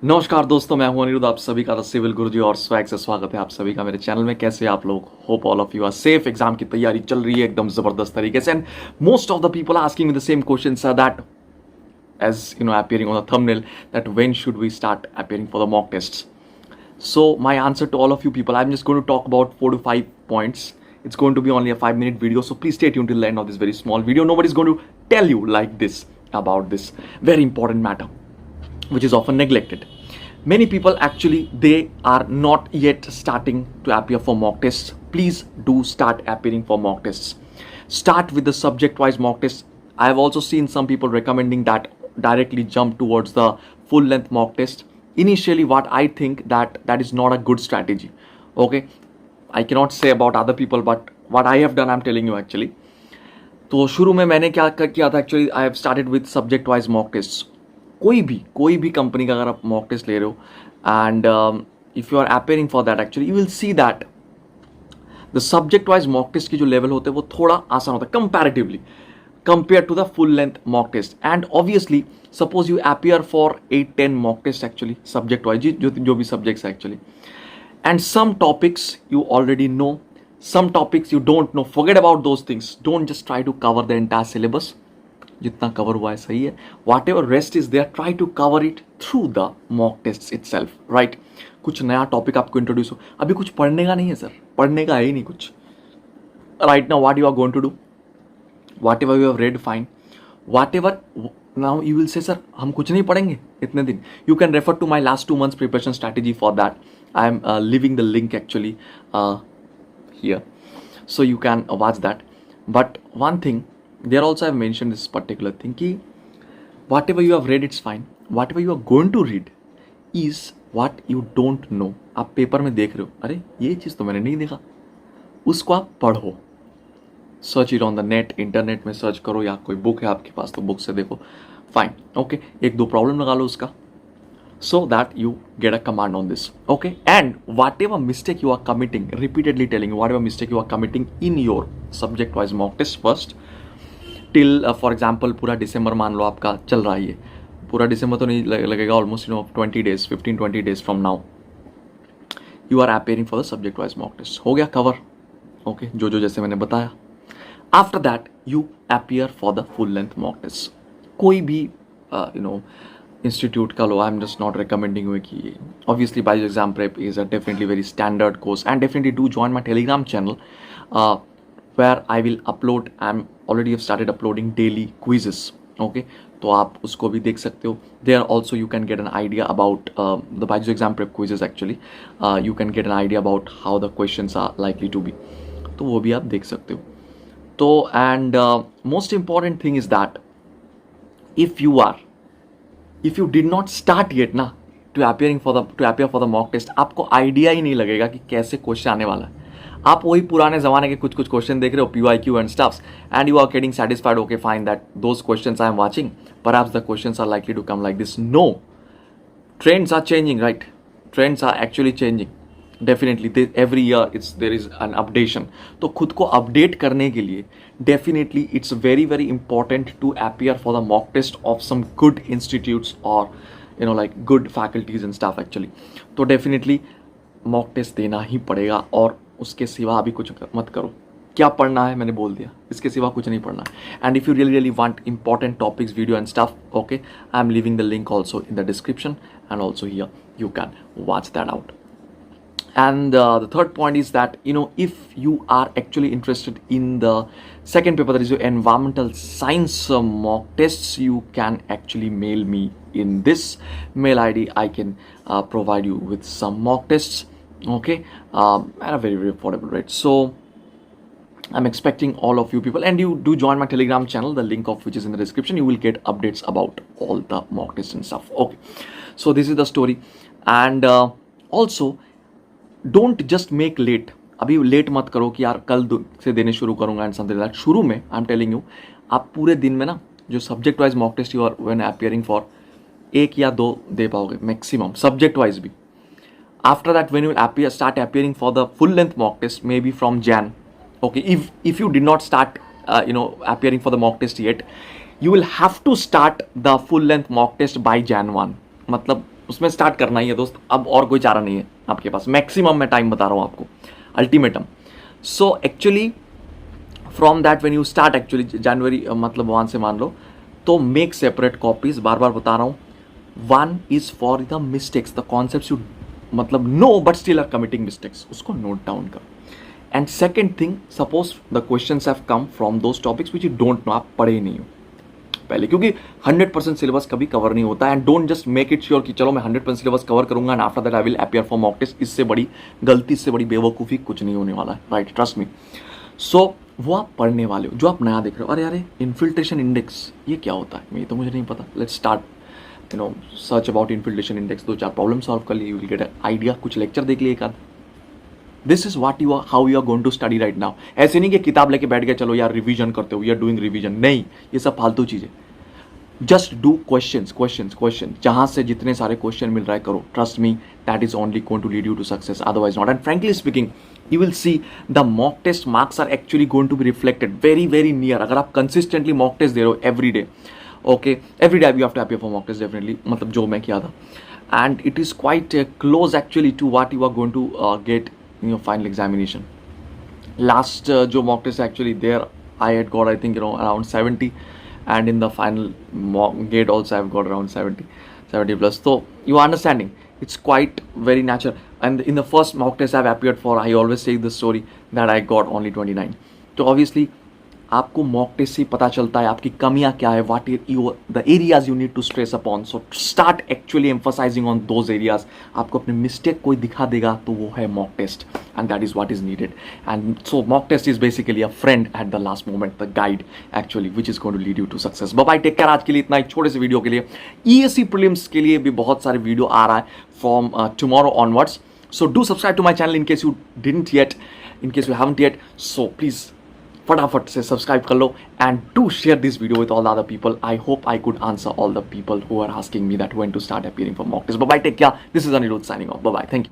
नमस्कार दोस्तों, मैं हूं अनिरुद्ध। आप सभी का द सिविल गुरुजी और स्वैग से स्वागत है आप सभी का मेरे चैनल में। कैसे आप लोग? Hope all of you are safe. Exam की तैयारी चल रही है एकदम जबरदस्त तरीके से, and most of the people asking the same questions that as you know appearing on the thumbnail, that when should we start appearing for the mock tests. So my answer to all of you people, I'm just going to talk about 4 to 5 points. It's going to be only a 5-minute video, so please stay tuned till the end of this very small video. Nobody's going to tell you like this about this very important matter which is often neglected. Many people actually, they are not yet starting to appear for mock tests. Please do start appearing for mock tests. Start with the subject wise mock tests. I have also seen some people recommending that directly jump towards the full length mock test. Initially what I think that is not a good strategy. Okay, I cannot say about other people, but what I have done I'm telling you actually. तो शुरू में मैंने क्या किया था actually, I have started with subject wise mock test. कोई भी company का अगर आप मॉक टेस्ट ले रहे हो and if you are appearing for that, actually you will see that the subject wise mock test की जो लेवल होते हैं वो थोड़ा आसान होता है comparatively compare to the full length mock test. And obviously suppose you appear for 8-10 mock test actually subject wise, जो भी सब्जेक्ट्स है actually, and some topics you already know, some topics you don't know. Forget about those things. Don't just try to cover the entire syllabus. जितना cover हुआ है सही है. Whatever rest is there, try to cover it through the mock tests itself, right? कुछ नया topic आपको introduce हो. अभी कुछ पढ़ने का नहीं है सर, पढ़ने का है ही नहीं कुछ. Right now what you are going to do, whatever you have read, fine. Whatever now you will say, sir हम कुछ नहीं पढ़ेंगे इतने दिन. You can refer to my last 2 months preparation strategy for that. I am leaving the link actually here, so you can watch that. But one thing, there also I have mentioned this particular thing कि whatever you have read it's fine. Whatever you are going to read is what you don't know. आप paper में देख रहे हो, अरे ये चीज़ तो मैंने नहीं देखा, उसको आप पढ़ो. Search it on the net, internet में सर्च करो, या कोई बुक है आपके पास तो बुक से देखो, फाइन. ओके, 1-2 प्रॉब्लम लगा लो उसका, so that you get a command on this. Okay, and whatever mistake you are committing, repeatedly telling you, whatever mistake you are committing in your subject wise mock test first till for example पूरा दिसंबर मान लो आपका चल रहा है, ये पूरा दिसंबर तो नहीं लगेगा, almost 20 days 15-20 days from now you are appearing for the subject wise mock test. हो गया कवर. ओके, जो जैसे मैंने बताया. After that you appear for the full length mock test. कोई भी इंस्टीट्यूट का लो, I am just not recommending you कि obviously Byju's exam prep is a definitely very standard course, and definitely do join my Telegram channel where I will upload, I am already have started uploading daily quizzes. Okay, तो आप उसको भी देख सकते हो. There also you can get an idea about the Byju's exam prep quizzes. Actually you can get an idea about how the questions are likely to be, तो वो भी आप देख सकते हो. तो and most important thing is that if you did not start yet ना to appear for the mock test, आपको आइडिया ही नहीं लगेगा कि कैसे क्वेश्चन आने वाला है. आप वही पुराने ज़माने के कुछ क्वेश्चन देख रहे हो, PYQ and stuffs, and you are getting satisfied. Okay, fine, that those questions I am watching, perhaps the questions are likely to come like this. No, trends are changing, right? Trends are actually changing. Definitely, every year there is an updation. तो खुद को update करने के लिए definitely it's very important to appear for the mock test of some good institutes or like good faculties and stuff actually. तो definitely mock test देना ही पड़ेगा, और उसके सिवा अभी कुछ मत करो. क्या पढ़ना है मैंने बोल दिया, इसके सिवा कुछ नहीं पढ़ना है. And if you really want important topics, video and stuff, okay, I am leaving the link also in the description, and also here you can watch that out. And the third point is that if you are actually interested in the second paper, that is your environmental science mock tests, you can actually mail me in this mail ID. I can provide you with some mock tests, okay, at a very affordable rate. So I'm expecting all of you people, and you do join my Telegram channel, the link of which is in the description. You will get updates about all the mock tests and stuff. Okay, so this is the story. And also don't just make late. अभी late मत करो कि यार कल से देने शुरू करूंगा एंड समथिंग लाइक. शुरू में आई एम टेलिंग यू, आप पूरे दिन में ना जो subject wise mock test you are when appearing for 1 या 2 दे पाओगे मैक्सिमम, सब्जेक्ट वाइज भी. After that when you will start appearing for the full length mock test may be from Jan. Okay, if you did not start appearing for the mock test yet, you will have to start the full length mock test by Jan 1. मतलब उसमें start करना ही है दोस्त, अब और कोई चारा नहीं है आपके पास। मैक्सिमम मैं टाइम बता रहा हूँ आपको, ultimatum. So actually from that when you start actually January मतलब 1 से मान लो, तो मेक सेपरेट कॉपीज, बार बार बता रहा हूँ। 1 is for the mistakes, the concepts you मतलब know but still are committing mistakes, उसको नोट डाउन करो। And second thing, suppose the questions have come from those topics which you don't know, आप पढ़े ही नहीं हो पहले, क्योंकि 100% सिलेबस कभी कवर नहीं होता। And don't just make it sure कि चलो मैं 100% सिलेबस कवर करूंगा and after that I will appear for mock test. इससे बड़ी गलती, इससे बड़ी बेवकूफ़ी कुछ नहीं होने वाला है, राइट, ट्रस्ट मी। सो वो आप पढ़ने वाले हो, जो आप नया देख रहे हो, अरे अरे इन्फिल्ट्रेशन इंडेक्स ये क्या होता है, ये तो मुझे नहीं पता, let's start you know search about infiltration index, 2-4 problem solve कर लिए, you will get an idea, कुछ लेक्चर देख लिए एक आध। This is what you are, how you are going to study right now. ऐसे नहीं कि किताब लेके बैठ गए चलो यार रिवीजन करते हो, यू आर डूइंग रिवीजन, नहीं, ये सब फालतू चीज़ें। Just do questions questions question, जहां से जितने सारे क्वेश्चन मिल रहा है करो, trust me, that is only going to lead you to success, otherwise not. And frankly speaking, you will see the mock test marks are actually going to be reflected very near, अगर आप consistently mock test दे रहे हो every day, okay, every day you have to appear for mock test definitely, मतलब जो मैं किया था, and it is quite close actually to what you are going to get in your final examination. Last जो mock test actually there I had got I think around 70, and in the final mock gate also I've got around 70 plus, so you are understanding it's quite very natural. And in the first mock test I've appeared for, I always say this story that I got only 29. So obviously आपको mock test से पता चलता है आपकी कमियां क्या है, what the areas you need to stress upon, so start actually emphasising on those areas. आपको अपने मिस्टेक कोई दिखा देगा तो वो है mock test, and that is what is needed. And so mock test is basically a friend at the last moment, the guide actually which is going to lead you to success. Bye, take care. आज के लिए इतना ही छोटे से video के लिए। ESC prelims के लिए भी बहुत सारे वीडियो आ रहा है from tomorrow onwards, so do subscribe to my channel in case you didn't yet, in case you haven't yet, so please फटाफट से सब्सक्राइब कर लो and do share this video with all the other people. I hope I could answer all the people who are asking me that when to start appearing for mock test. Bye, take care, this is Anirudh signing off, bye, thank you.